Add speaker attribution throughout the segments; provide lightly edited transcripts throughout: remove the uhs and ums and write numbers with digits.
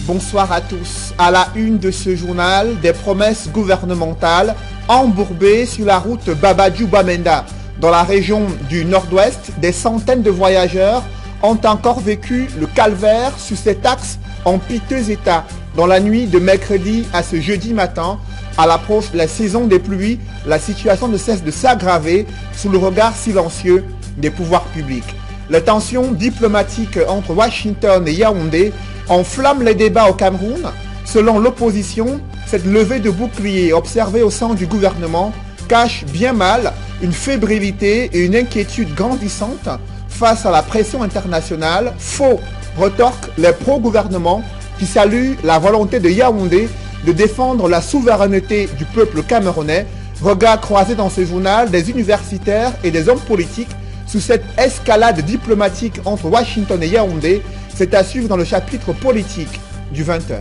Speaker 1: Bonsoir à tous. À la une de ce journal, des promesses gouvernementales embourbées sur la route Babadjou-Bamenda. Dans la région du nord-ouest, des centaines de voyageurs ont encore vécu le calvaire sur cet axe en piteux état. Dans la nuit de mercredi à ce jeudi matin, à l'approche de la saison des pluies, la situation ne cesse de s'aggraver sous le regard silencieux des pouvoirs publics. Les tensions diplomatiques entre Washington et Yaoundé enflamment les débats au Cameroun. Selon l'opposition, cette levée de bouclier observée au sein du gouvernement cache bien mal une fébrilité et une inquiétude grandissante face à la pression internationale. Faux, retorquent les pro-gouvernements qui saluent la volonté de Yaoundé de défendre la souveraineté du peuple camerounais. Regard croisé dans ce journal des universitaires et des hommes politiques sous cette escalade diplomatique entre Washington et Yaoundé. C'est à suivre dans le chapitre politique du 20h.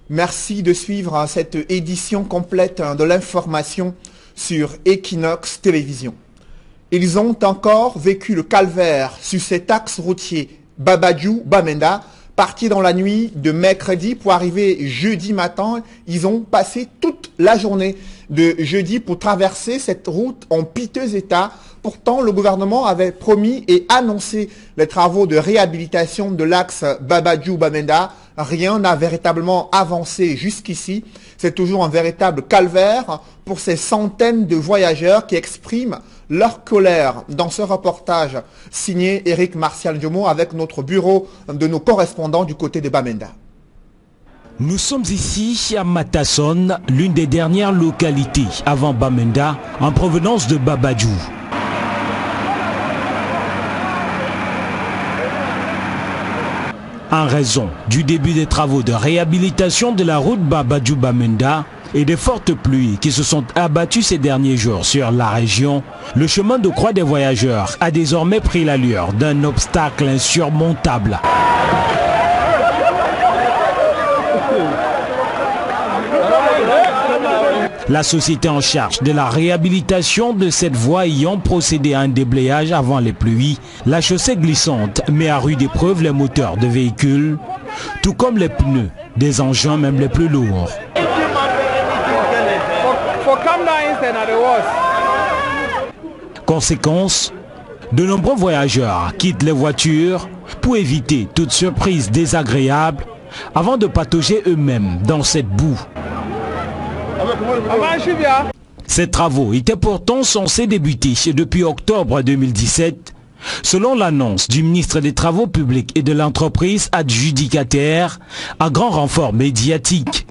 Speaker 1: Merci de suivre cette édition complète de l'information sur Equinox Télévision. Ils ont encore vécu le calvaire sur cet axe routier Babadjou-Bamenda. Partis dans la nuit de mercredi pour arriver jeudi matin, ils ont passé toute la journée de jeudi pour traverser cette route en piteux état. Pourtant, le gouvernement avait promis et annoncé les travaux de réhabilitation de l'axe Babadjou-Bamenda. Rien n'a véritablement avancé jusqu'ici. C'est toujours un véritable calvaire pour ces centaines de voyageurs qui expriment leur colère dans ce reportage signé Éric Martial Diomo avec notre bureau de nos correspondants du côté de Bamenda.
Speaker 2: Nous sommes ici à Matasson, l'une des dernières localités avant Bamenda en provenance de Babadjou. En raison du début des travaux de réhabilitation de la route Babadjou-Bamenda et des fortes pluies qui se sont abattues ces derniers jours sur la région, le chemin de croix des voyageurs a désormais pris l'allure d'un obstacle insurmontable. La société en charge de la réhabilitation de cette voie ayant procédé à un déblayage avant les pluies, la chaussée glissante met à rude épreuve les moteurs de véhicules, tout comme les pneus des engins même les plus lourds. Conséquence, de nombreux voyageurs quittent les voitures pour éviter toute surprise désagréable avant de patauger eux-mêmes dans cette boue. Ces travaux étaient pourtant censés débuter depuis octobre 2017, selon l'annonce du ministre des Travaux publics et de l'entreprise adjudicataire, à grand renfort médiatique.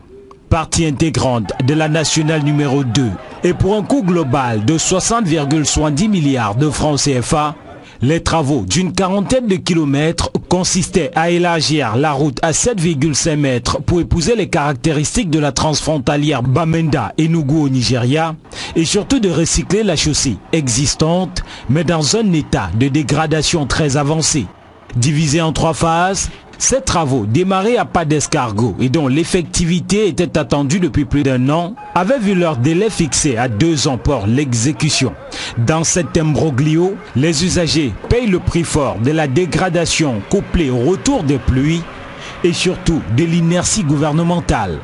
Speaker 2: Partie intégrante de la nationale numéro 2 et pour un coût global de 60,70 milliards de francs CFA, les travaux d'une quarantaine de kilomètres consistaient à élargir la route à 7,5 mètres pour épouser les caractéristiques de la transfrontalière Bamenda-Enugu au Nigeria et surtout de recycler la chaussée existante mais dans un état de dégradation très avancé. Divisée en 3 phases, ces travaux, démarrés à pas d'escargot et dont l'effectivité était attendue depuis plus d'1 an, avaient vu leur délai fixé à 2 ans pour l'exécution. Dans cet imbroglio, les usagers payent le prix fort de la dégradation couplée au retour des pluies et surtout de l'inertie gouvernementale.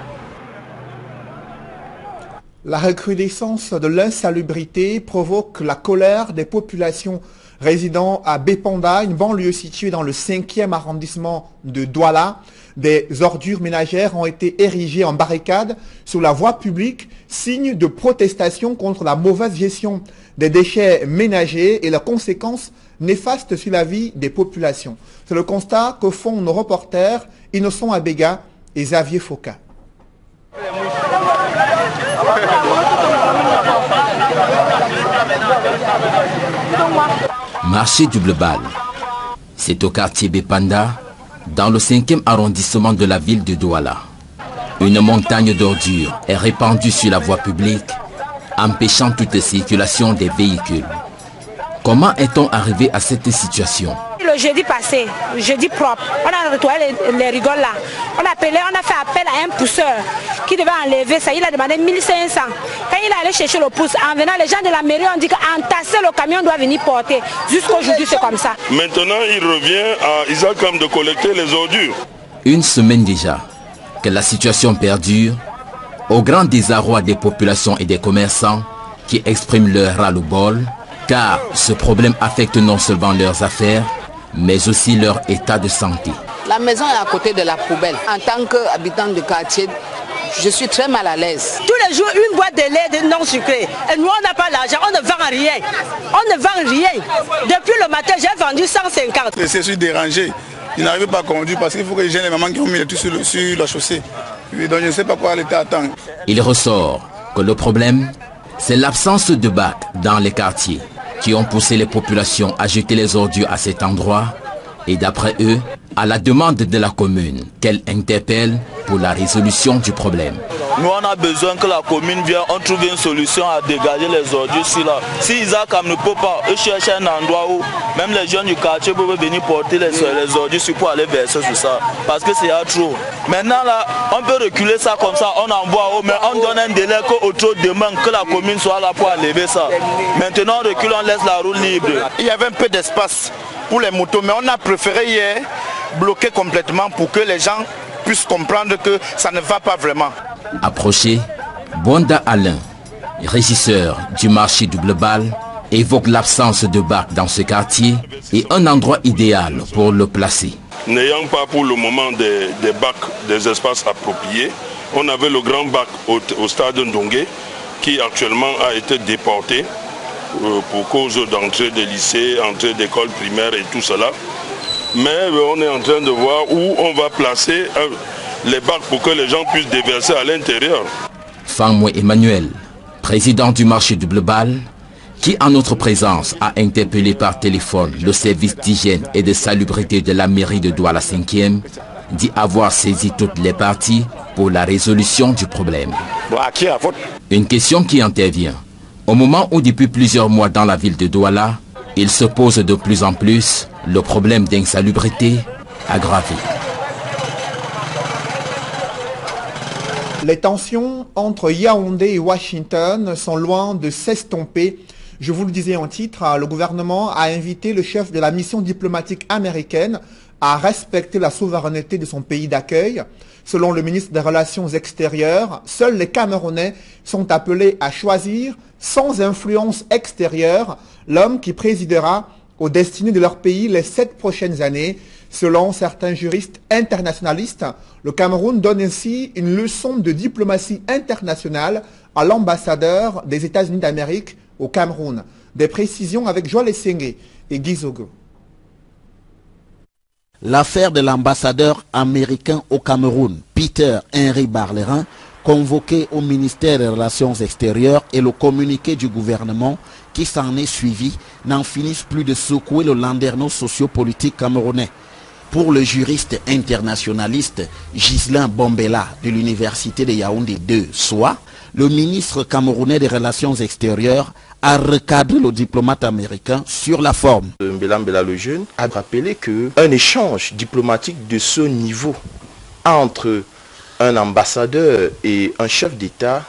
Speaker 1: La recrudescence de l'insalubrité provoque la colère des populations résidant à Bepanda, une banlieue située dans le 5e arrondissement de Douala. Des ordures ménagères ont été érigées en barricade sur la voie publique, signe de protestation contre la mauvaise gestion des déchets ménagers et leurs conséquences néfastes sur la vie des populations. C'est le constat que font nos reporters Innocent Abega et Xavier Foka.
Speaker 3: Marché du Blebal. C'est au quartier Bepanda, dans le 5e arrondissement de la ville de Douala. Une montagne d'ordures est répandue sur la voie publique, empêchant toute circulation des véhicules. Comment est-on arrivé à cette situation?
Speaker 4: Le jeudi passé, le jeudi propre, on a nettoyé les rigoles là. On a fait appel à un pousseur qui devait enlever ça. Il a demandé 1500. Quand il est allé chercher le pouce, en venant, les gens de la mairie ont dit qu'entasser le camion doit venir porter. Jusqu'aujourd'hui, c'est comme ça.
Speaker 5: Maintenant, il revient à Isakam de collecter les ordures.
Speaker 3: Une semaine déjà que la situation perdure, au grand désarroi des populations et des commerçants qui expriment leur ras-le-bol, car ce problème affecte non seulement leurs affaires, mais aussi leur état de santé.
Speaker 6: La maison est à côté de la poubelle. En tant qu'habitant du quartier, je suis très mal à l'aise.
Speaker 7: Tous les jours, une boîte de lait non sucré. Et nous, on n'a pas l'argent, on ne vend rien. On ne vend rien. Depuis le matin, j'ai vendu 150.
Speaker 8: Je suis dérangé. Je n'arrive pas à conduire parce qu'il faut que j'ai les mamans qui ont mis les trucs sur la chaussée. Donc je ne sais pas quoi l'État attend.
Speaker 3: Il ressort que le problème, c'est l'absence de bacs dans les quartiers qui ont poussé les populations à jeter les ordures à cet endroit et d'après eux, à la demande de la commune qu'elle interpelle pour la résolution du problème.
Speaker 9: Nous, on a besoin que la commune vienne, on trouve une solution à dégager les ordures ici là. Si Isakam ne peut pas, eux cherchent un endroit où même les jeunes du quartier peuvent venir porter les ordures pour aller verser sur ça. Parce que c'est trop. Maintenant là, on peut reculer ça comme ça, on envoie haut, mais on donne un délai qu'autre demande que la commune soit là pour enlever ça. Maintenant on recule, on laisse la route libre.
Speaker 8: Il y avait un peu d'espace pour les motos, mais on a préféré hier bloquer complètement pour que les gens puissent comprendre que ça ne va pas vraiment.
Speaker 3: Approché, Bonda Alain, régisseur du marché Double Balle, évoque l'absence de bac dans ce quartier et un endroit idéal pour le placer.
Speaker 5: N'ayant pas pour le moment des bacs, des espaces appropriés, on avait le grand bac au stade Ndongé qui actuellement a été déporté pour cause d'entrée des lycées, entrée d'écoles primaires et tout cela. Mais on est en train de voir où on va placer les bacs pour que les gens puissent déverser à l'intérieur. Fangmoué Emmanuel, président du marché Double Balle, qui en notre présence a interpellé par téléphone le service d'hygiène et de salubrité de la mairie de Douala 5e, dit avoir saisi toutes les parties pour la résolution du problème. Une question qui intervient au moment où depuis plusieurs mois dans la ville de Douala, il se pose de plus en plus le problème d'insalubrité aggravé.
Speaker 1: Les tensions entre Yaoundé et Washington sont loin de s'estomper. Je vous le disais en titre, le gouvernement a invité le chef de la mission diplomatique américaine à respecter la souveraineté de son pays d'accueil. Selon le ministre des Relations extérieures, seuls les Camerounais sont appelés à choisir, sans influence extérieure, l'homme qui présidera aux destinées de leur pays les 7 prochaines années. Selon certains juristes internationalistes, le Cameroun donne ainsi une leçon de diplomatie internationale à l'ambassadeur des États-Unis d'Amérique au Cameroun. Des précisions avec Joël Essenge et Guy Zogo.
Speaker 10: L'affaire de l'ambassadeur américain au Cameroun, Peter Henry Barlerin, convoqué au ministère des Relations extérieures, et le communiqué du gouvernement qui s'en est suivi n'en finissent plus de secouer le landerneau sociopolitique camerounais. Pour le juriste internationaliste Ghislain Bombela de l'université de Yaoundé 2, soit, le ministre camerounais des Relations extérieures a recadré le diplomate américain sur la forme.
Speaker 11: Mbela le jeune a rappelé qu'un échange diplomatique de ce niveau entre un ambassadeur et un chef d'État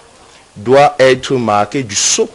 Speaker 11: doit être marqué du sceau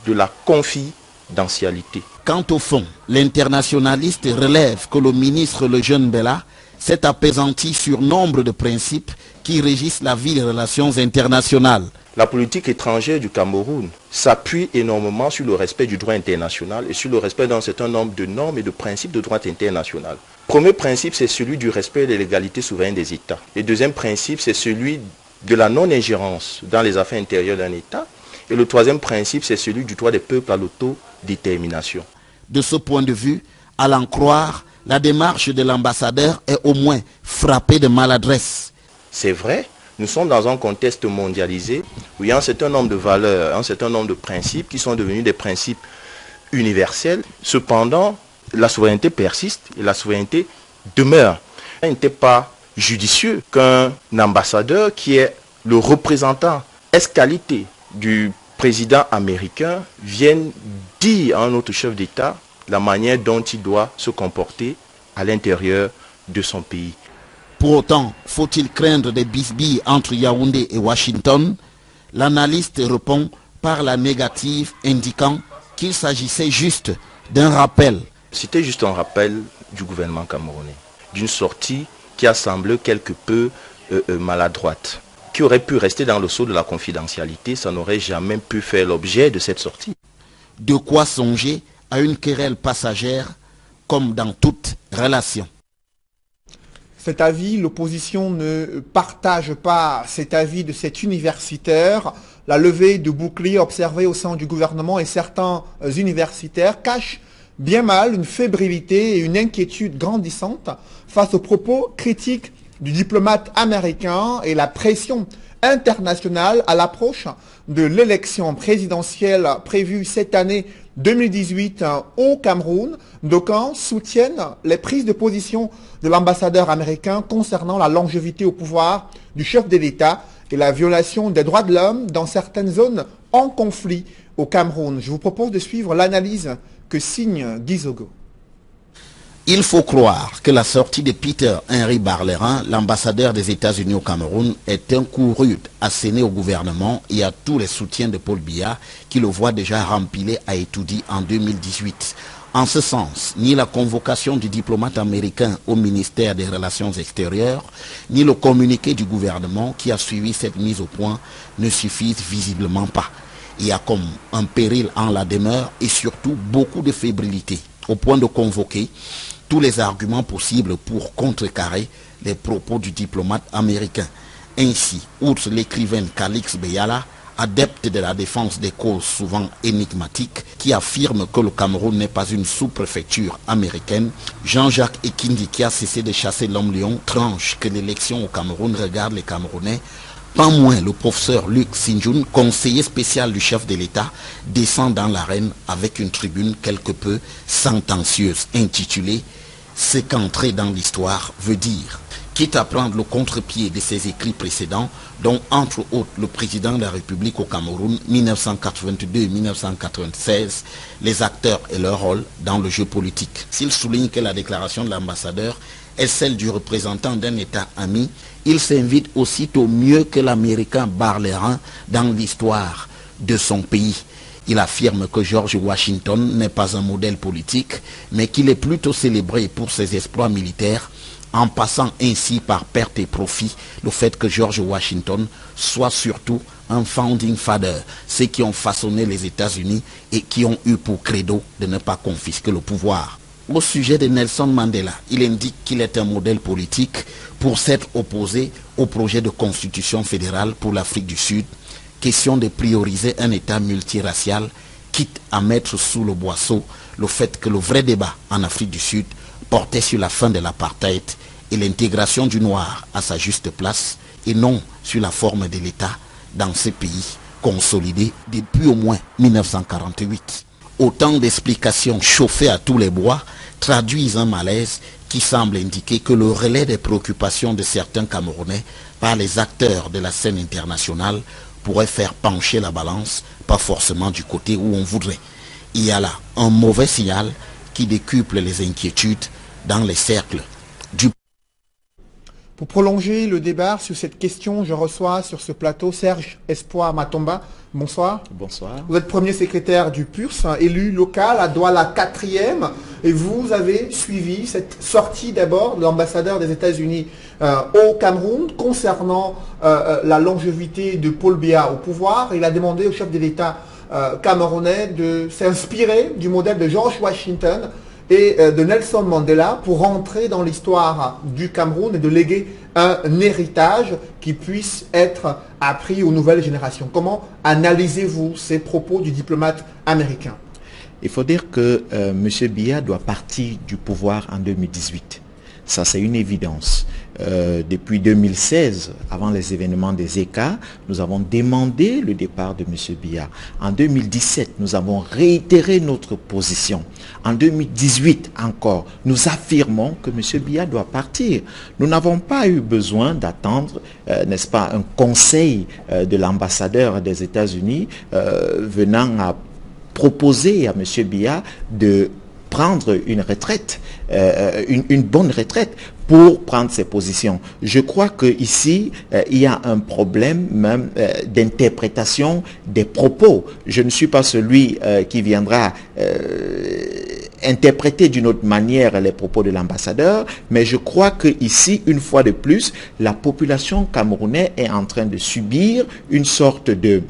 Speaker 11: de la confidentialité.
Speaker 10: Quant au fond, l'internationaliste relève que le ministre le jeune Bella s'est apaisanti sur nombre de principes qui régissent la vie des relations internationales.
Speaker 11: La politique étrangère du Cameroun s'appuie énormément sur le respect du droit international et sur le respect d'un certain nombre de normes et de principes de droit international. Premier principe, c'est celui du respect de l'égalité souveraine des États. Et deuxième principe, c'est celui de la non-ingérence dans les affaires intérieures d'un État. Et le troisième principe, c'est celui du droit des peuples à l'autodétermination.
Speaker 10: De ce point de vue, à l'en croire, la démarche de l'ambassadeur est au moins frappée de maladresse.
Speaker 11: C'est vrai, nous sommes dans un contexte mondialisé où il y a un certain nombre de valeurs, un certain nombre de principes qui sont devenus des principes universels. Cependant, la souveraineté persiste et la souveraineté demeure. Il n'était pas judicieux qu'un ambassadeur qui est le représentant ès-qualité du président américain vienne dire à un autre chef d'État la manière dont il doit se comporter à l'intérieur de son pays.
Speaker 10: Pour autant, faut-il craindre des bisbilles entre Yaoundé et Washington? L'analyste répond par la négative, indiquant qu'il s'agissait juste d'un rappel.
Speaker 11: C'était juste un rappel du gouvernement camerounais, d'une sortie qui a semblé quelque peu maladroite, qui aurait pu rester dans le sceau de la confidentialité, ça n'aurait jamais pu faire l'objet de cette sortie.
Speaker 10: De quoi songer à une querelle passagère, comme dans toute relation.
Speaker 1: Cet avis, l'opposition ne partage pas cet avis de cet universitaire. La levée de boucliers observée au sein du gouvernement et certains universitaires cachent bien mal une fébrilité et une inquiétude grandissante face aux propos critiques du diplomate américain et la pression internationale à l'approche de l'élection présidentielle prévue cette année 2018 au Cameroun. D'aucuns soutiennent les prises de position de l'ambassadeur américain concernant la longévité au pouvoir du chef de l'État et la violation des droits de l'homme dans certaines zones en conflit au Cameroun. Je vous propose de suivre l'analyse que signe Guy Zogo.
Speaker 10: Il faut croire que la sortie de Peter Henry Barlerin, l'ambassadeur des États-Unis au Cameroun, est un coup rude asséné au gouvernement et à tous les soutiens de Paul Biya qui le voient déjà rempilé à Etoudi en 2018. En ce sens, ni la convocation du diplomate américain au ministère des Relations extérieures, ni le communiqué du gouvernement qui a suivi cette mise au point ne suffisent visiblement pas. Il y a comme un péril en la demeure et surtout beaucoup de fébrilité, au point de convoquer tous les arguments possibles pour contrecarrer les propos du diplomate américain. Ainsi, outre l'écrivain Calix Beyala, adepte de la défense des causes souvent énigmatiques, qui affirme que le Cameroun n'est pas une sous-préfecture américaine, Jean-Jacques Ekindi, qui a cessé de chasser l'homme-lion, tranche que l'élection au Cameroun regarde les Camerounais. Pas moins le professeur Luc Sinjoun, conseiller spécial du chef de l'État, descend dans l'arène avec une tribune quelque peu sentencieuse intitulée « Ce qu'entrer dans l'histoire veut dire ». Quitte à prendre le contre-pied de ses écrits précédents, dont entre autres le président de la République au Cameroun 1982-1996, les acteurs et leur rôle dans le jeu politique. S'il souligne que la déclaration de l'ambassadeur est celle du représentant d'un État ami, il s'invite aussitôt mieux que l'Américain Barlerin dans l'histoire de son pays. Il affirme que George Washington n'est pas un modèle politique, mais qu'il est plutôt célébré pour ses exploits militaires, en passant ainsi par perte et profit le fait que George Washington soit surtout un founding father, ceux qui ont façonné les États-Unis et qui ont eu pour credo de ne pas confisquer le pouvoir. Au sujet de Nelson Mandela, il indique qu'il est un modèle politique pour s'être opposé au projet de constitution fédérale pour l'Afrique du Sud, question de prioriser un État multiracial, quitte à mettre sous le boisseau le fait que le vrai débat en Afrique du Sud portait sur la fin de l'apartheid et l'intégration du noir à sa juste place, et non sur la forme de l'État dans ces pays consolidés depuis au moins 1948. Autant d'explications chauffées à tous les bois traduisent un malaise qui semble indiquer que le relais des préoccupations de certains Camerounais par les acteurs de la scène internationale pourrait faire pencher la balance, pas forcément du côté où on voudrait. Il y a là un mauvais signal qui décuple les inquiétudes dans les cercles du...
Speaker 1: Pour prolonger le débat sur cette question, je reçois sur ce plateau Serge Espoir Matomba. Bonsoir.
Speaker 12: Bonsoir.
Speaker 1: Vous êtes premier secrétaire du PURS, élu local à Douala 4e, et vous avez suivi cette sortie d'abord de l'ambassadeur des États-Unis au Cameroun concernant la longévité de Paul Biya au pouvoir. Il a demandé au chef de l'État camerounais de s'inspirer du modèle de George Washington et de Nelson Mandela pour rentrer dans l'histoire du Cameroun et de léguer un héritage qui puisse être appris aux nouvelles générations. Comment analysez-vous ces propos du diplomate américain?
Speaker 12: Il faut dire que M. Biya doit partir du pouvoir en 2018. Ça, c'est une évidence. Depuis 2016, avant les événements des ECA, nous avons demandé le départ de M. Biya. En 2017, nous avons réitéré notre position. En 2018 encore, nous affirmons que M. Biya doit partir. Nous n'avons pas eu besoin d'attendre, n'est-ce pas, un conseil de l'ambassadeur des États-Unis venant à proposer à M. Biya de prendre une retraite, une bonne retraite pour prendre ses positions. Je crois qu'ici, il y a un problème même d'interprétation des propos. Je ne suis pas celui qui viendra interpréter d'une autre manière les propos de l'ambassadeur, mais je crois qu'ici, une fois de plus, la population camerounaise est en train de subir une sorte de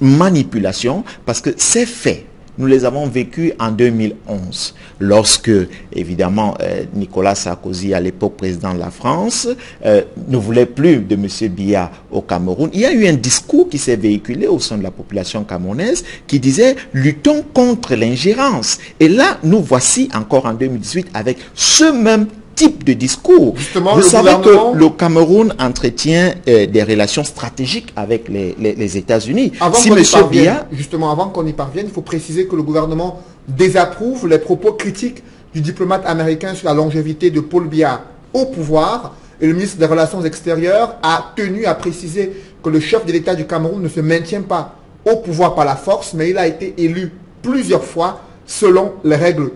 Speaker 12: manipulation, parce que ces faits, nous les avons vécus en 2011, lorsque, évidemment, Nicolas Sarkozy, à l'époque président de la France, ne voulait plus de M. Biya au Cameroun. Il y a eu un discours qui s'est véhiculé au sein de la population camerounaise qui disait « luttons contre l'ingérence ». Et là, nous voici encore en 2018 avec ce même type de discours. Justement, vous savez que le Cameroun entretient des relations stratégiques avec les États-Unis. Si M. Biya...
Speaker 1: Justement, avant qu'on y parvienne, il faut préciser que le gouvernement désapprouve les propos critiques du diplomate américain sur la longévité de Paul Biya au pouvoir. Et le ministre des Relations extérieures a tenu à préciser que le chef de l'État du Cameroun ne se maintient pas au pouvoir par la force, mais il a été élu plusieurs fois selon les règles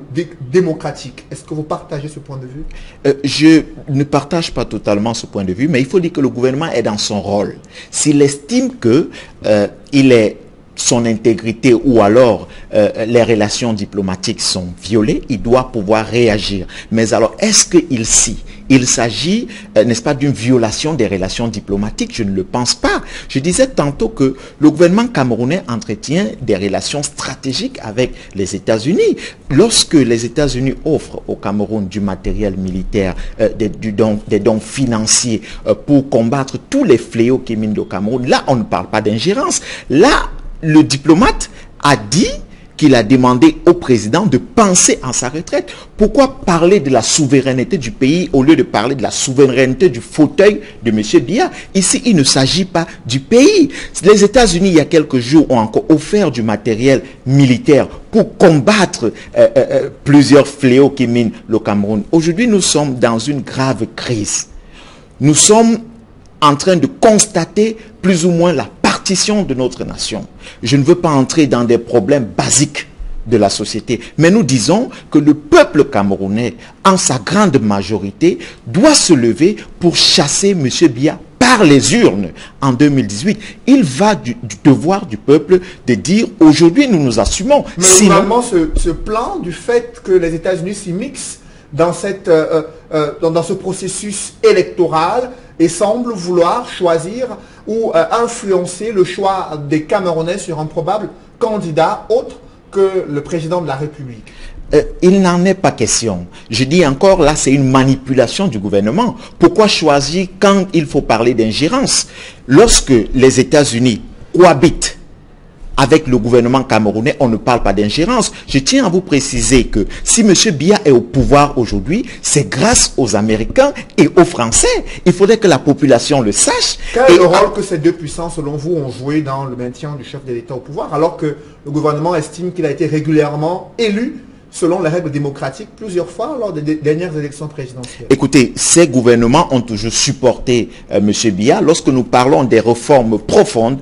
Speaker 1: démocratiques. Est-ce que vous partagez ce point de vue?
Speaker 12: Je ne partage pas totalement ce point de vue, mais il faut dire que le gouvernement est dans son rôle. S'il estime que son intégrité ou alors les relations diplomatiques sont violées, il doit pouvoir réagir. Mais alors, est-ce qu'il s'agit, n'est-ce pas, d'une violation des relations diplomatiques? Je ne le pense pas. Je disais tantôt que le gouvernement camerounais entretient des relations stratégiques avec les États-Unis. Lorsque les États-Unis offrent au Cameroun du matériel militaire, des dons financiers pour combattre tous les fléaux qui minent le Cameroun, là, on ne parle pas d'ingérence. Là, le diplomate a dit qu'il a demandé au président de penser à sa retraite. Pourquoi parler de la souveraineté du pays au lieu de parler de la souveraineté du fauteuil de M. Biya? Ici, il ne s'agit pas du pays. Les États-Unis, il y a quelques jours, ont encore offert du matériel militaire pour combattre plusieurs fléaux qui minent le Cameroun. Aujourd'hui, nous sommes dans une grave crise. Nous sommes en train de constater plus ou moins la partition de notre nation. Je ne veux pas entrer dans des problèmes basiques de la société, mais nous disons que le peuple camerounais, en sa grande majorité, doit se lever pour chasser M. Biya par les urnes en 2018. Il va du devoir du peuple de dire aujourd'hui nous nous assumons.
Speaker 1: Mais finalement, ce plan du fait que les États-Unis s'y mixent dans ce processus électoral et semble vouloir choisir ou influencer le choix des Camerounais sur un probable candidat autre que le président de la République.
Speaker 12: Il n'en est pas question. Je dis encore, là, c'est une manipulation du gouvernement. Pourquoi choisir quand il faut parler d'ingérence? Lorsque les États-Unis cohabitent avec le gouvernement camerounais, on ne parle pas d'ingérence. Je tiens à vous préciser que si M. Biya est au pouvoir aujourd'hui, c'est grâce aux Américains et aux Français. Il faudrait que la population le sache.
Speaker 1: Quel est le rôle que ces deux puissances, selon vous, ont joué dans le maintien du chef de l'État au pouvoir, alors que le gouvernement estime qu'il a été régulièrement élu selon les règles démocratiques plusieurs fois lors des dernières élections présidentielles?
Speaker 12: Écoutez, ces gouvernements ont toujours supporté M. Biya lorsque nous parlons des réformes profondes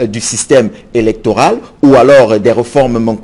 Speaker 12: du système électoral ou alors des réformes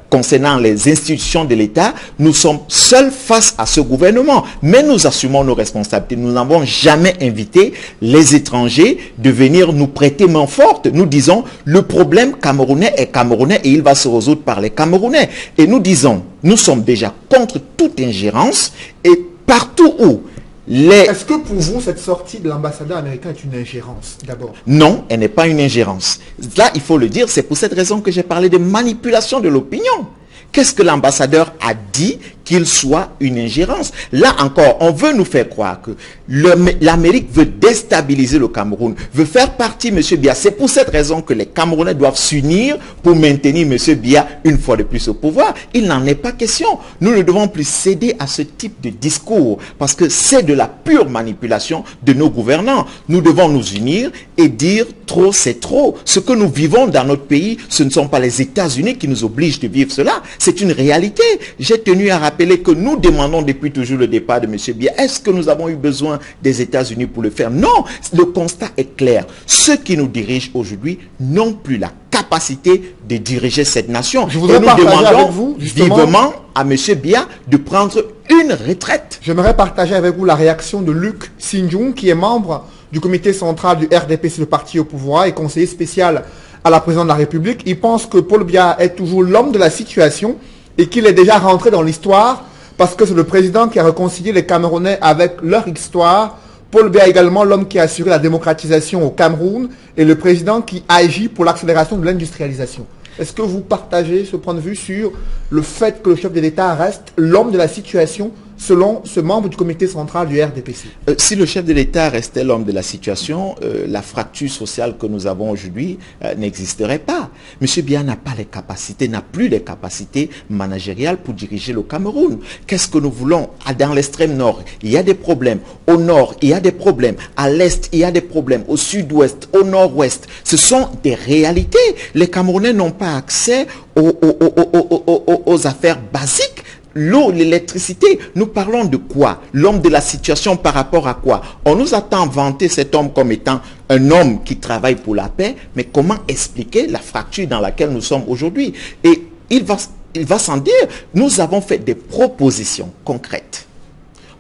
Speaker 12: concernant les institutions de l'État. Nous sommes seuls face à ce gouvernement, mais nous assumons nos responsabilités. Nous n'avons jamais invité les étrangers de venir nous prêter main forte. Nous disons, le problème camerounais est camerounais et il va se résoudre par les Camerounais. Et nous disons, nous sommes déjà contre toute ingérence et partout où
Speaker 1: Est-ce que pour vous, cette sortie de l'ambassadeur américain est une ingérence, d'abord?
Speaker 12: Non, elle n'est pas une ingérence. Là, il faut le dire, c'est pour cette raison que j'ai parlé de manipulation de l'opinion. Qu'est-ce que l'ambassadeur a dit qu'il soit une ingérence? Là encore, on veut nous faire croire que l'Amérique veut déstabiliser le Cameroun, veut faire partie M. Biya. C'est pour cette raison que les Camerounais doivent s'unir pour maintenir M. Biya une fois de plus au pouvoir. Il n'en est pas question. Nous ne devons plus céder à ce type de discours parce que c'est de la pure manipulation de nos gouvernants. Nous devons nous unir et dire trop c'est trop. Ce que nous vivons dans notre pays, ce ne sont pas les États-Unis qui nous obligent de vivre cela. C'est une réalité. J'ai tenu à rappeler que nous demandons depuis toujours le départ de M. Biya. Est-ce que nous avons eu besoin des États-Unis pour le faire? Non. Le constat est clair. Ceux qui nous dirigent aujourd'hui n'ont plus la capacité capacité de diriger cette nation.
Speaker 1: Je voudrais
Speaker 12: nous
Speaker 1: partager
Speaker 12: demandons
Speaker 1: avec vous,
Speaker 12: vivement à M. Biya de prendre une retraite.
Speaker 1: J'aimerais partager avec vous la réaction de Luc Sinjung, qui est membre du comité central du RDPC, le parti au pouvoir, et conseiller spécial à la présidente de la République. Il pense que Paul Biya est toujours l'homme de la situation et qu'il est déjà rentré dans l'histoire parce que c'est le président qui a réconcilié les Camerounais avec leur histoire. Paul Biya est également l'homme qui a assuré la démocratisation au Cameroun et le président qui agit pour l'accélération de l'industrialisation. Est-ce que vous partagez ce point de vue sur le fait que le chef de l'État reste l'homme de la situation selon ce membre du comité central du RDPC?
Speaker 12: Si le chef de l'État restait l'homme de la situation, la fracture sociale que nous avons aujourd'hui n'existerait pas. M. Biya n'a pas les capacités, n'a plus les capacités managériales pour diriger le Cameroun. Qu'est-ce que nous voulons? Dans l'extrême nord, il y a des problèmes. Au nord, il y a des problèmes. À l'est, il y a des problèmes. Au sud-ouest, au nord-ouest. Ce sont des réalités. Les Camerounais n'ont pas accès aux affaires basiques. L'eau, l'électricité, nous parlons de quoi? L'homme de la situation par rapport à quoi? On nous a tant vanté cet homme comme étant un homme qui travaille pour la paix, mais comment expliquer la fracture dans laquelle nous sommes aujourd'hui? Et il va sans dire, nous avons fait des propositions concrètes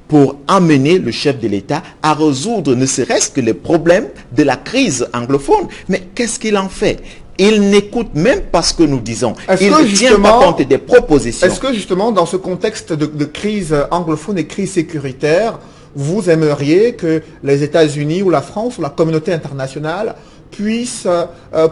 Speaker 12: pour amener le chef de l'État à résoudre ne serait-ce que les problèmes de la crise anglophone. Mais qu'est-ce qu'il en fait? Il n'écoute même pas ce que nous disons. Il ne tient pas compte des propositions.
Speaker 1: Est-ce que justement, dans ce contexte de crise anglophone et crise sécuritaire, vous aimeriez que les États-Unis ou la France ou la communauté internationale puissent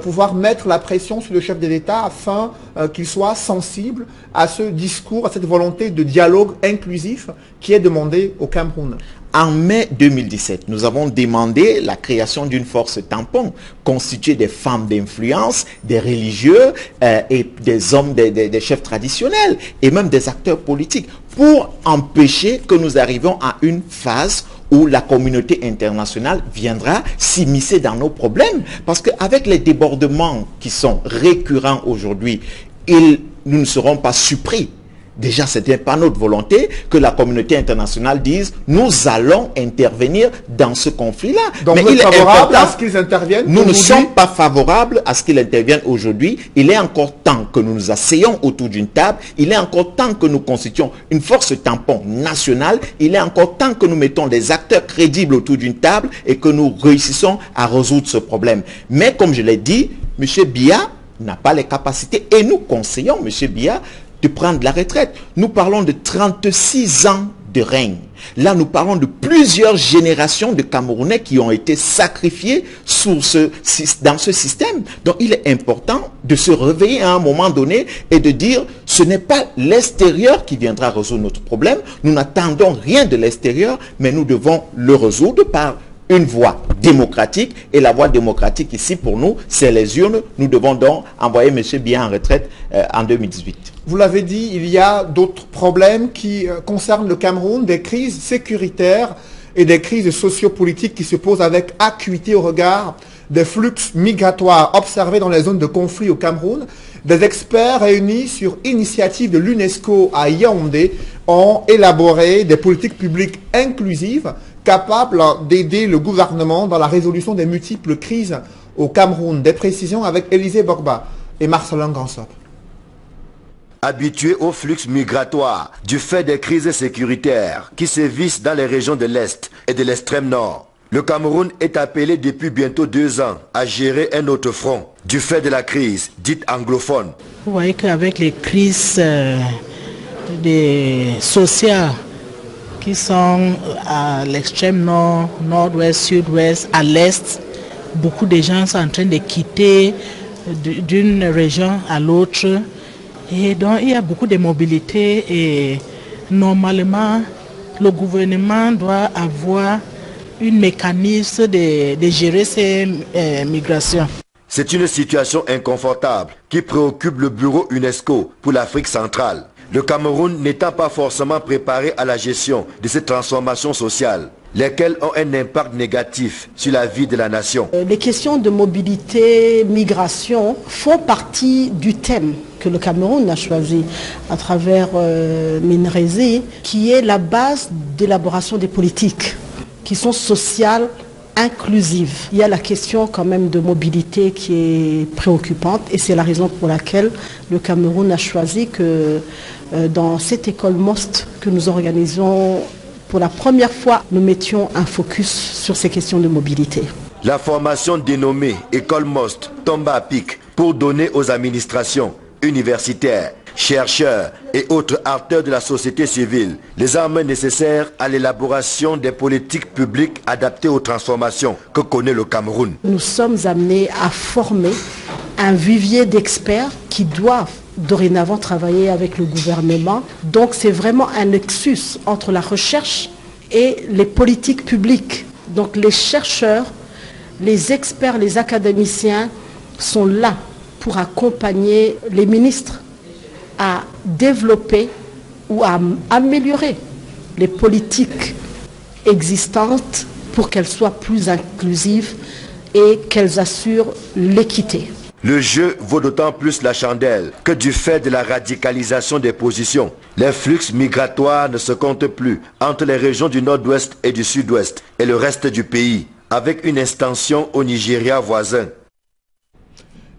Speaker 1: pouvoir mettre la pression sur le chef de l'État afin qu'il soit sensible à ce discours, à cette volonté de dialogue inclusif qui est demandé au Cameroun?
Speaker 12: En mai 2017, nous avons demandé la création d'une force tampon constituée des femmes d'influence, des religieux et des hommes, des chefs traditionnels et même des acteurs politiques pour empêcher que nous arrivions à une phase où la communauté internationale viendra s'immiscer dans nos problèmes. Parce qu'avec les débordements qui sont récurrents aujourd'hui, nous ne serons pas surpris. Déjà, ce n'était pas notre volonté que la communauté internationale dise « nous allons intervenir dans ce conflit-là ».
Speaker 1: Donc, vous êtes favorable à ce qu'ils interviennent?
Speaker 12: Nous ne sommes pas favorables à ce qu'ils interviennent aujourd'hui. Il est encore temps que nous nous asseyons autour d'une table. Il est encore temps que nous constituions une force tampon nationale. Il est encore temps que nous mettons des acteurs crédibles autour d'une table et que nous réussissons à résoudre ce problème. Mais comme je l'ai dit, M. Biya n'a pas les capacités et nous conseillons M. Biya de prendre la retraite. Nous parlons de 36 ans de règne. Là, nous parlons de plusieurs générations de Camerounais qui ont été sacrifiés dans ce système. Donc, il est important de se réveiller à un moment donné et de dire ce n'est pas l'extérieur qui viendra résoudre notre problème. Nous n'attendons rien de l'extérieur, mais nous devons le résoudre par une voie démocratique. Et la voie démocratique ici, pour nous, c'est les urnes. Nous devons donc envoyer M. Biya en retraite en 2018.
Speaker 1: Vous l'avez dit, il y a d'autres problèmes qui concernent le Cameroun, des crises sécuritaires et des crises sociopolitiques qui se posent avec acuité au regard des flux migratoires observés dans les zones de conflit au Cameroun. Des experts réunis sur initiative de l'UNESCO à Yaoundé ont élaboré des politiques publiques inclusives capables d'aider le gouvernement dans la résolution des multiples crises au Cameroun. Des précisions avec Élisée Bogba et Marcelin Gansop.
Speaker 13: Habitué aux flux migratoires du fait des crises sécuritaires qui sévissent dans les régions de l'Est et de l'extrême nord, le Cameroun est appelé depuis bientôt 2 ans à gérer un autre front du fait de la crise dite anglophone.
Speaker 14: Vous voyez qu'avec les crises sociales qui sont à l'extrême nord, nord-ouest, sud-ouest, à l'est, beaucoup de gens sont en train de quitter d'une région à l'autre. Et donc il y a beaucoup de mobilité et normalement le gouvernement doit avoir un mécanisme de gérer ces migrations.
Speaker 13: C'est une situation inconfortable qui préoccupe le bureau UNESCO pour l'Afrique centrale. Le Cameroun n'étant pas forcément préparé à la gestion de ces transformations sociales, lesquelles ont un impact négatif sur la vie de la nation.
Speaker 15: Les questions de mobilité, migration font partie du thème que le Cameroun a choisi à travers Minrezi, qui est la base d'élaboration des politiques qui sont sociales inclusive. Il y a la question quand même de mobilité qui est préoccupante et c'est la raison pour laquelle le Cameroun a choisi que dans cette école MOST que nous organisons pour la première fois, nous mettions un focus sur ces questions de mobilité.
Speaker 13: La formation dénommée École MOST tombe à pic pour donner aux administrations, universitaires, chercheurs et autres acteurs de la société civile les armes nécessaires à l'élaboration des politiques publiques adaptées aux transformations que connaît le Cameroun.
Speaker 15: Nous sommes amenés à former un vivier d'experts qui doivent dorénavant travailler avec le gouvernement. Donc c'est vraiment un nexus entre la recherche et les politiques publiques. Donc les chercheurs, les experts, les académiciens sont là pour accompagner les ministres à développer ou à améliorer les politiques existantes pour qu'elles soient plus inclusives et qu'elles assurent l'équité.
Speaker 13: Le jeu vaut d'autant plus la chandelle que du fait de la radicalisation des positions, les flux migratoires ne se comptent plus entre les régions du nord-ouest et du sud-ouest et le reste du pays, avec une extension au Nigeria voisin.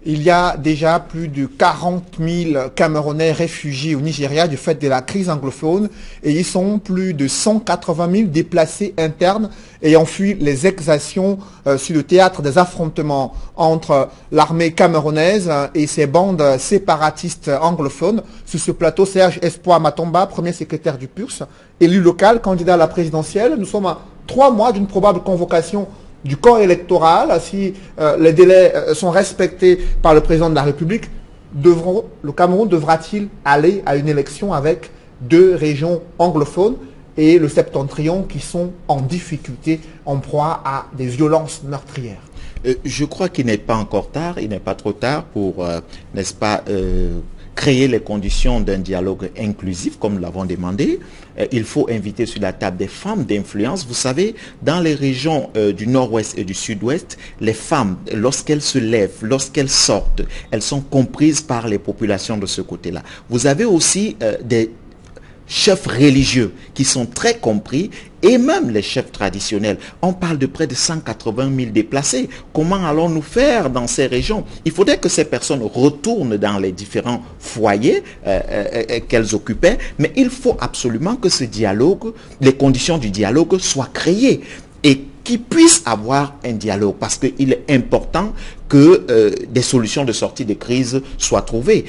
Speaker 1: Il y a déjà plus de 40 000 Camerounais réfugiés au Nigeria du fait de la crise anglophone et ils sont plus de 180 000 déplacés internes ayant fui les exactions sur le théâtre des affrontements entre l'armée camerounaise et ses bandes séparatistes anglophones. Sur ce plateau, Serge Espoir Matomba, premier secrétaire du PURS, élu local, candidat à la présidentielle. Nous sommes à 3 mois d'une probable convocation du corps électoral. Si les délais sont respectés par le président de la République, le Cameroun devra-t-il aller à une élection avec 2 régions anglophones et le septentrion qui sont en difficulté, en proie à des violences meurtrières?
Speaker 12: Je crois qu'il n'est pas encore tard, il n'est pas trop tard pour, n'est-ce pas, créer les conditions d'un dialogue inclusif, comme nous l'avons demandé. Il faut inviter sur la table des femmes d'influence. Vous savez, dans les régions du nord-ouest et du sud-ouest, les femmes, lorsqu'elles se lèvent, lorsqu'elles sortent, elles sont comprises par les populations de ce côté-là. Vous avez aussi des chefs religieux qui sont très compris et même les chefs traditionnels. On parle de près de 180 000 déplacés. Comment allons-nous faire dans ces régions? Il faudrait que ces personnes retournent dans les différents foyers qu'elles occupaient, mais il faut absolument que ce dialogue, les conditions du dialogue soient créées et qu'il puisse avoir un dialogue parce qu'il est important que des solutions de sortie de crise soient trouvées.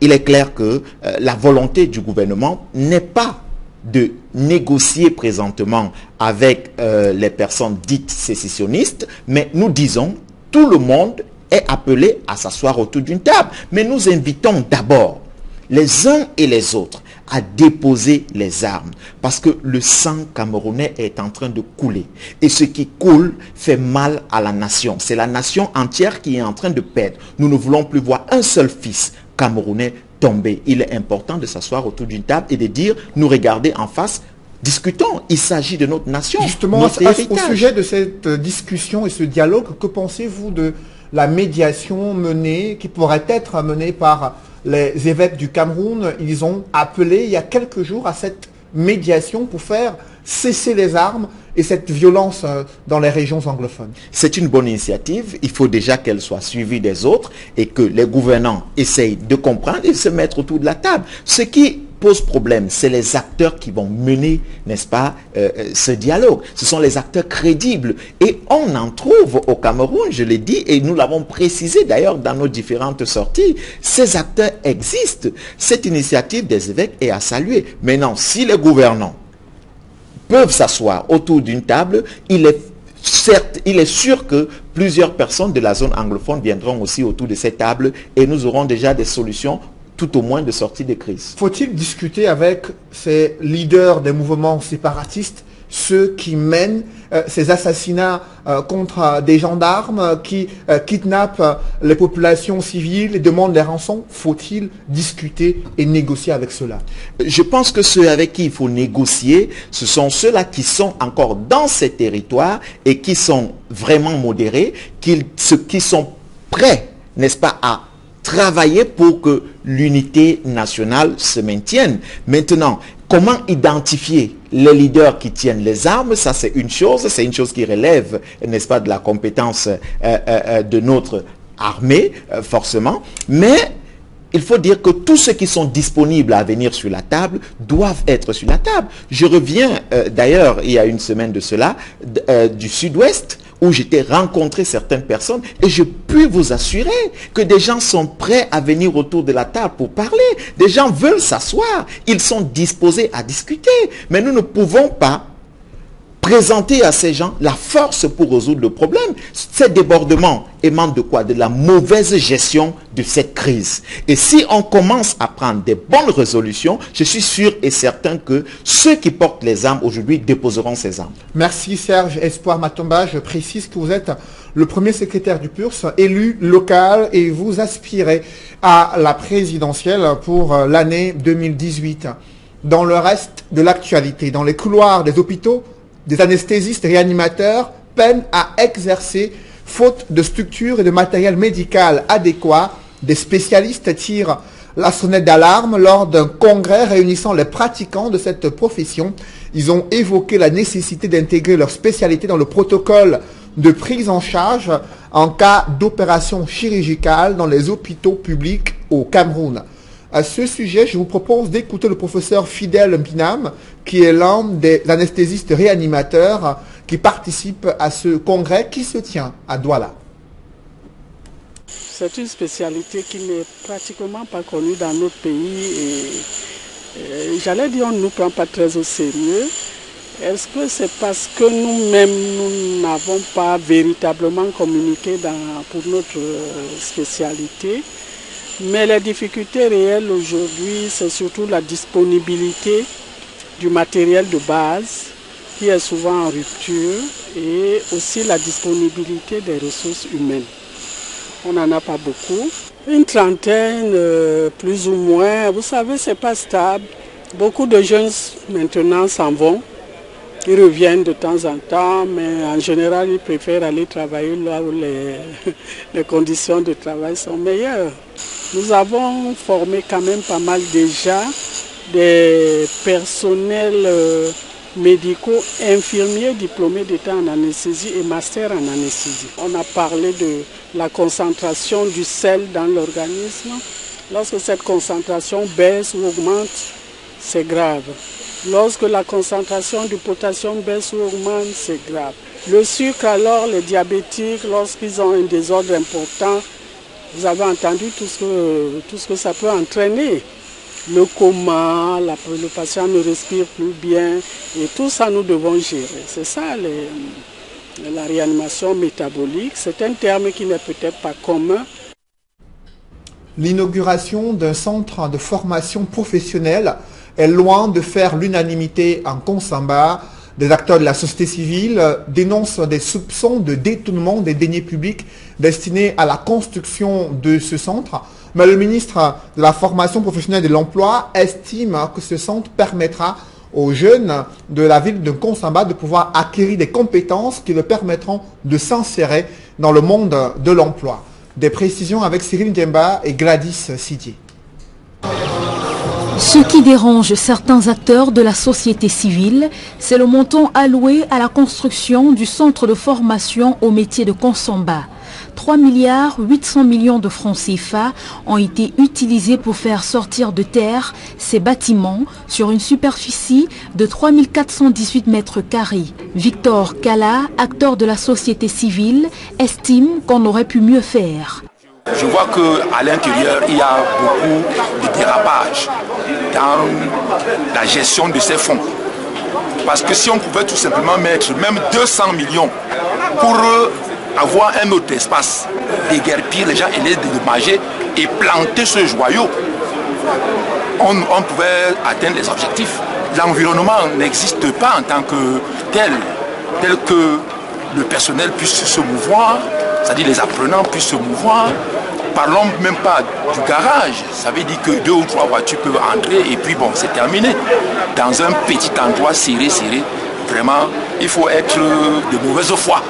Speaker 12: Il est clair que la volonté du gouvernement n'est pas de négocier présentement avec les personnes dites sécessionnistes, mais nous disons tout le monde est appelé à s'asseoir autour d'une table. Mais nous invitons d'abord les uns et les autres à déposer les armes parce que le sang camerounais est en train de couler et ce qui coule fait mal à la nation. C'est la nation entière qui est en train de perdre. Nous ne voulons plus voir un seul fils camerounais tomber. Il est important de s'asseoir autour d'une table et de dire, nous regarder en face, discutons, il s'agit de notre nation.
Speaker 1: Justement, au sujet de cette discussion et ce dialogue, que pensez-vous de la médiation menée, qui pourrait être menée par les évêques du Cameroun? Ils ont appelé il y a quelques jours à cette médiation pour faire cesser les armes et cette violence dans les régions anglophones.
Speaker 12: C'est une bonne initiative. Il faut déjà qu'elle soit suivie des autres et que les gouvernants essayent de comprendre et de se mettre autour de la table. Ce qui pose problème, c'est les acteurs qui vont mener, n'est-ce pas, ce dialogue. Ce sont les acteurs crédibles. Et on en trouve au Cameroun, je l'ai dit, et nous l'avons précisé d'ailleurs dans nos différentes sorties. Ces acteurs existent. Cette initiative des évêques est à saluer. Maintenant, si les gouvernants peuvent s'asseoir autour d'une table, il est sûr que plusieurs personnes de la zone anglophone viendront aussi autour de cette table et nous aurons déjà des solutions tout au moins de sortie de crise.
Speaker 1: Faut-il discuter avec ces leaders des mouvements séparatistes, ceux qui mènent ces assassinats contre des gendarmes, qui kidnappent les populations civiles et demandent des rançons? Faut-il discuter et négocier avec ceux-là?
Speaker 12: Je pense que ceux avec qui il faut négocier, ce sont ceux-là qui sont encore dans ces territoires et qui sont vraiment modérés, qui sont prêts, n'est-ce pas, à travailler pour que l'unité nationale se maintienne. Maintenant, Comment identifier les leaders qui tiennent les armes? Ça, c'est une chose qui relève, n'est-ce pas, de la compétence de notre armée, forcément. Mais il faut dire que tous ceux qui sont disponibles à venir sur la table doivent être sur la table. Je reviens d'ailleurs, il y a une semaine de cela, du Sud-Ouest, où j'étais rencontré certaines personnes et je puis vous assurer que des gens sont prêts à venir autour de la table pour parler. Des gens veulent s'asseoir, ils sont disposés à discuter. Mais nous ne pouvons pas présenter à ces gens la force pour résoudre le problème. Ces débordements émanent de quoi? De la mauvaise gestion de cette crise. Et si on commence à prendre des bonnes résolutions, je suis sûr et certain que ceux qui portent les armes aujourd'hui déposeront ces armes.
Speaker 1: Merci Serge Espoir Matomba. Je précise que vous êtes le premier secrétaire du PURS, élu local, et vous aspirez à la présidentielle pour l'année 2018. Dans le reste de l'actualité, dans les couloirs des hôpitaux, des anesthésistes réanimateurs peinent à exercer faute de structures et de matériel médical adéquat. Des spécialistes tirent la sonnette d'alarme lors d'un congrès réunissant les pratiquants de cette profession. Ils ont évoqué la nécessité d'intégrer leur spécialité dans le protocole de prise en charge en cas d'opération chirurgicale dans les hôpitaux publics au Cameroun. À ce sujet, je vous propose d'écouter le professeur Fidèle Mpinam, qui est l'un des anesthésistes réanimateurs qui participent à ce congrès qui se tient à Douala.
Speaker 16: C'est une spécialité qui n'est pratiquement pas connue dans notre pays et j'allais dire on ne nous prend pas très au sérieux. Est-ce que c'est parce que nous-mêmes, nous n'avons pas véritablement communiqué pour notre spécialité? Mais les difficultés réelles aujourd'hui, c'est surtout la disponibilité du matériel de base qui est souvent en rupture et aussi la disponibilité des ressources humaines. On n'en a pas beaucoup. Une trentaine, plus ou moins. Vous savez, c'est pas stable. Beaucoup de jeunes maintenant s'en vont. Ils reviennent de temps en temps, mais en général, ils préfèrent aller travailler là où les conditions de travail sont meilleures. Nous avons formé quand même pas mal déjà des personnels médicaux, infirmiers diplômés d'État en anesthésie et master en anesthésie. On a parlé de la concentration du sel dans l'organisme. Lorsque cette concentration baisse ou augmente, c'est grave. Lorsque la concentration du potassium baisse ou augmente, c'est grave. Le sucre, alors, les diabétiques, lorsqu'ils ont un désordre important, vous avez entendu tout ce que ça peut entraîner. Le coma, le patient ne respire plus bien, et tout ça nous devons gérer. C'est ça la réanimation métabolique. C'est un terme qui n'est peut-être pas commun.
Speaker 1: L'inauguration d'un centre de formation professionnelle est loin de faire l'unanimité en Konsamba. Des acteurs de la société civile dénoncent des soupçons de détournement des deniers publics destinés à la construction de ce centre. Mais le ministre de la formation professionnelle et de l'emploi estime que ce centre permettra aux jeunes de la ville de Konsamba de pouvoir acquérir des compétences qui leur permettront de s'insérer dans le monde de l'emploi. Des précisions avec Cyril Ndiemba et Gladys Sidier.
Speaker 17: Ce qui dérange certains acteurs de la société civile, c'est le montant alloué à la construction du centre de formation au métier de Konsamba. 3,8 milliards de francs CFA ont été utilisés pour faire sortir de terre ces bâtiments sur une superficie de 3418 mètres carrés. Victor Kala, acteur de la société civile, estime qu'on aurait pu mieux faire.
Speaker 18: Je vois qu'à l'intérieur, il y a beaucoup de dérapages dans la gestion de ces fonds. Parce que si on pouvait tout simplement mettre même 200 millions pour avoir un autre espace, déguerpir les gens et les dédommager et planter ce joyau, on pouvait atteindre les objectifs. L'environnement n'existe pas en tant que tel que le personnel puisse se mouvoir, c'est-à-dire les apprenants puissent se mouvoir. Parlons même pas du garage, ça veut dire que 2 ou 3 voitures peuvent entrer et puis bon, c'est terminé. Dans un petit endroit serré, vraiment, il faut être de mauvaise foi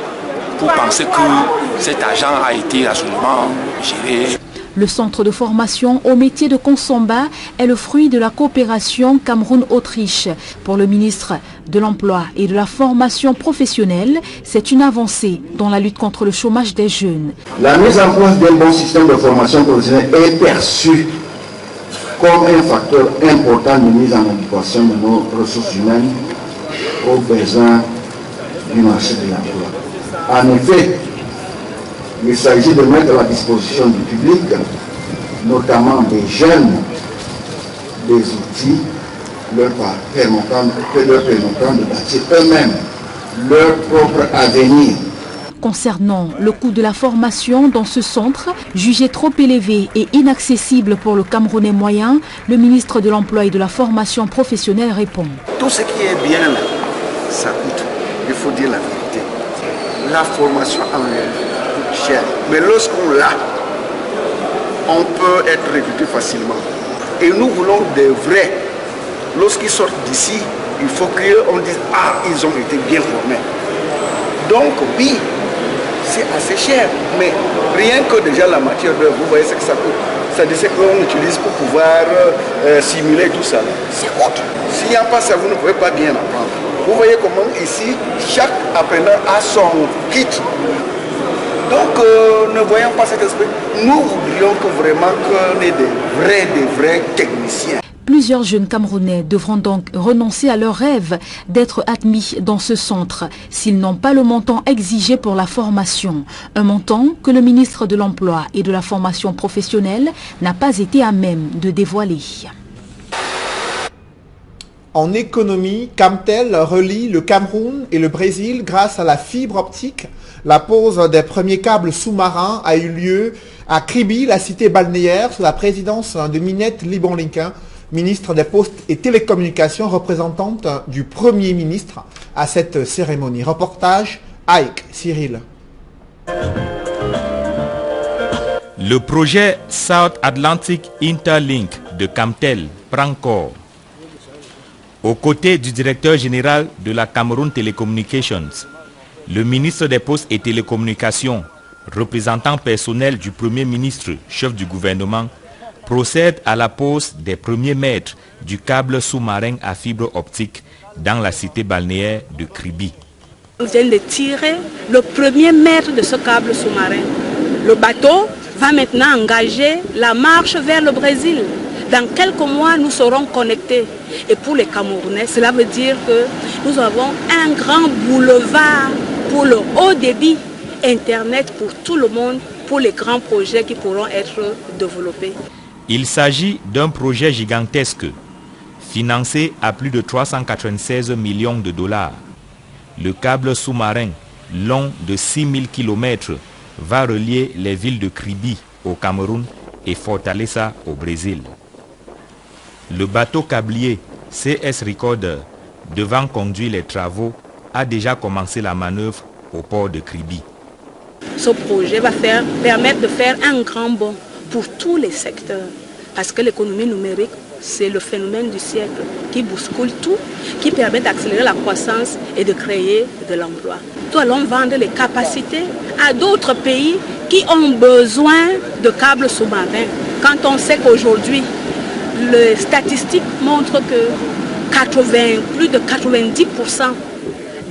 Speaker 18: pour penser que cet argent a été absolument géré.
Speaker 17: Le centre de formation au métier de Konsomba est le fruit de la coopération Cameroun-Autriche. Pour le ministre de l'Emploi et de la formation professionnelle, c'est une avancée dans la lutte contre le chômage des jeunes.
Speaker 19: La mise en place d'un bon système de formation professionnelle est perçue comme un facteur important de mise en adéquation de nos ressources humaines aux besoins du marché de l'emploi. En effet, il s'agit de mettre à la disposition du public, notamment des jeunes, des outils leur permettant de bâtir eux-mêmes leur propre avenir.
Speaker 17: Concernant le coût de la formation dans ce centre, jugé trop élevé et inaccessible pour le Camerounais moyen, le ministre de l'Emploi et de la formation professionnelle répond.
Speaker 19: Tout ce qui est bien là, ça coûte. Il faut dire la vérité. La formation en coûte cher. Mais lorsqu'on l'a, on peut être recruté facilement. Et nous voulons des vrais. Lorsqu'ils sortent d'ici, il faut qu'on dise « Ah, ils ont été bien formés ». Donc oui, c'est assez cher, mais rien que déjà la matière d'œuvre, vous voyez ce que ça coûte. C'est de ce qu'on utilise pour pouvoir simuler tout ça. C'est coûte. S'il n'y a pas ça, vous ne pouvez pas bien apprendre. Vous voyez comment ici, chaque apprenant a son kit. Donc ne voyons pas cet aspect. Nous voudrions que vraiment qu'on ait des vrais techniciens.
Speaker 17: Plusieurs jeunes Camerounais devront donc renoncer à leur rêve d'être admis dans ce centre s'ils n'ont pas le montant exigé pour la formation. Un montant que le ministre de l'Emploi et de la formation professionnelle n'a pas été à même de dévoiler.
Speaker 1: En économie, Camtel relie le Cameroun et le Brésil grâce à la fibre optique. La pose des premiers câbles sous-marins a eu lieu à Kribi, la cité balnéaire, sous la présidence de Minette Libon-Lincoln, ministre des Postes et Télécommunications, représentante du Premier ministre à cette cérémonie. Reportage Ike Cyril.
Speaker 20: Le projet South Atlantic Interlink de Camtel prend corps. Aux côtés du directeur général de la Cameroun Telecommunications, le ministre des Postes et Télécommunications, représentant personnel du Premier ministre, chef du gouvernement, procède à la pose des premiers mètres du câble sous-marin à fibre optique dans la cité balnéaire de Kribi.
Speaker 21: On vient de tirer le premier mètre de ce câble sous-marin. Le bateau va maintenant engager la marche vers le Brésil. Dans quelques mois, nous serons connectés. Et pour les Camerounais, cela veut dire que nous avons un grand boulevard pour le haut débit, Internet pour tout le monde, pour les grands projets qui pourront être développés.
Speaker 20: Il s'agit d'un projet gigantesque, financé à plus de 396 millions de dollars. Le câble sous-marin, long de 6000 km, va relier les villes de Kribi au Cameroun et Fortaleza au Brésil. Le bateau câblier CS Recorder, devant conduire les travaux, a déjà commencé la manœuvre au port de Kribi.
Speaker 21: Ce projet va permettre de faire un grand bond pour tous les secteurs. Parce que l'économie numérique, c'est le phénomène du siècle qui bouscule tout, qui permet d'accélérer la croissance et de créer de l'emploi. Nous allons vendre les capacités à d'autres pays qui ont besoin de câbles sous-marins. Quand on sait qu'aujourd'hui, les statistiques montrent que plus de 90%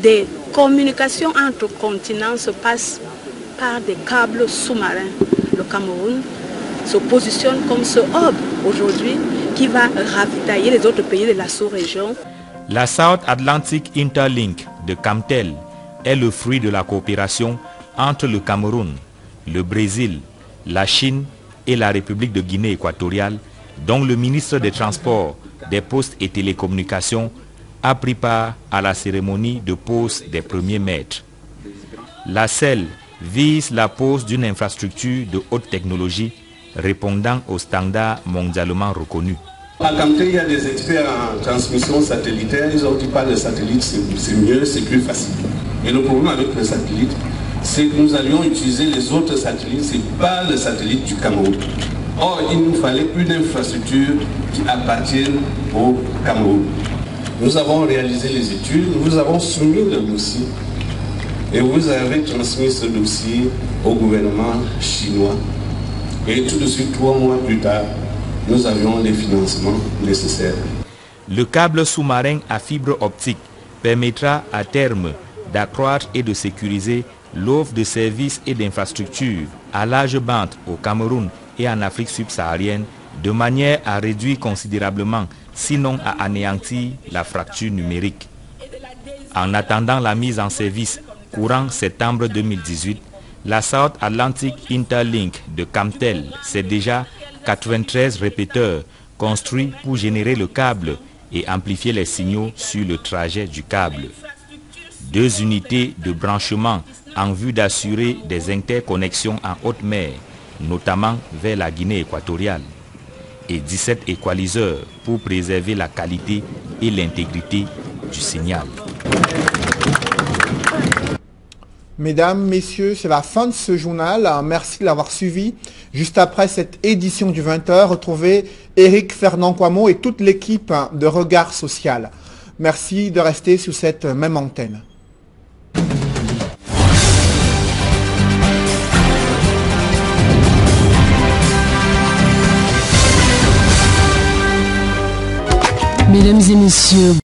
Speaker 21: des communications entre continents se passent par des câbles sous-marins. Le Cameroun se positionne comme ce hub aujourd'hui qui va ravitailler les autres pays de la sous-région.
Speaker 20: La South Atlantic Interlink de Camtel est le fruit de la coopération entre le Cameroun, le Brésil, la Chine et la République de Guinée équatoriale, dont le ministre des Transports, des Postes et Télécommunications a pris part à la cérémonie de pose des premiers mètres. La CEL vise la pose d'une infrastructure de haute technologie répondant aux standards mondialement reconnus.
Speaker 22: À Camtel, il y a des experts en transmission satellitaire. Ils ont dit pas le satellite, c'est mieux, c'est plus facile. Et le problème avec le satellite, c'est que nous allions utiliser les autres satellites, ce n'est pas le satellite du Cameroun. Or, il nous fallait une infrastructure qui appartienne au Cameroun. Nous avons réalisé les études, nous avons soumis le dossier et vous avez transmis ce dossier au gouvernement chinois Et tout de suite, 3 mois plus tard, nous avions les financements nécessaires.
Speaker 20: Le câble sous-marin à fibre optique permettra à terme d'accroître et de sécuriser l'offre de services et d'infrastructures à large bande au Cameroun et en Afrique subsaharienne, de manière à réduire considérablement, sinon à anéantir la fracture numérique. En attendant la mise en service courant septembre 2018, la South Atlantic Interlink de Camtel, c'est déjà 93 répéteurs construits pour générer le câble et amplifier les signaux sur le trajet du câble. 2 unités de branchement en vue d'assurer des interconnexions en haute mer, notamment vers la Guinée équatoriale, et 17 équaliseurs pour préserver la qualité et l'intégrité du signal.
Speaker 1: Mesdames, Messieurs, c'est la fin de ce journal. Merci de l'avoir suivi. Juste après cette édition du 20h, retrouvez Éric Fernand Kouamo et toute l'équipe de Regard Social. Merci de rester sous cette même antenne.
Speaker 2: Mesdames et messieurs,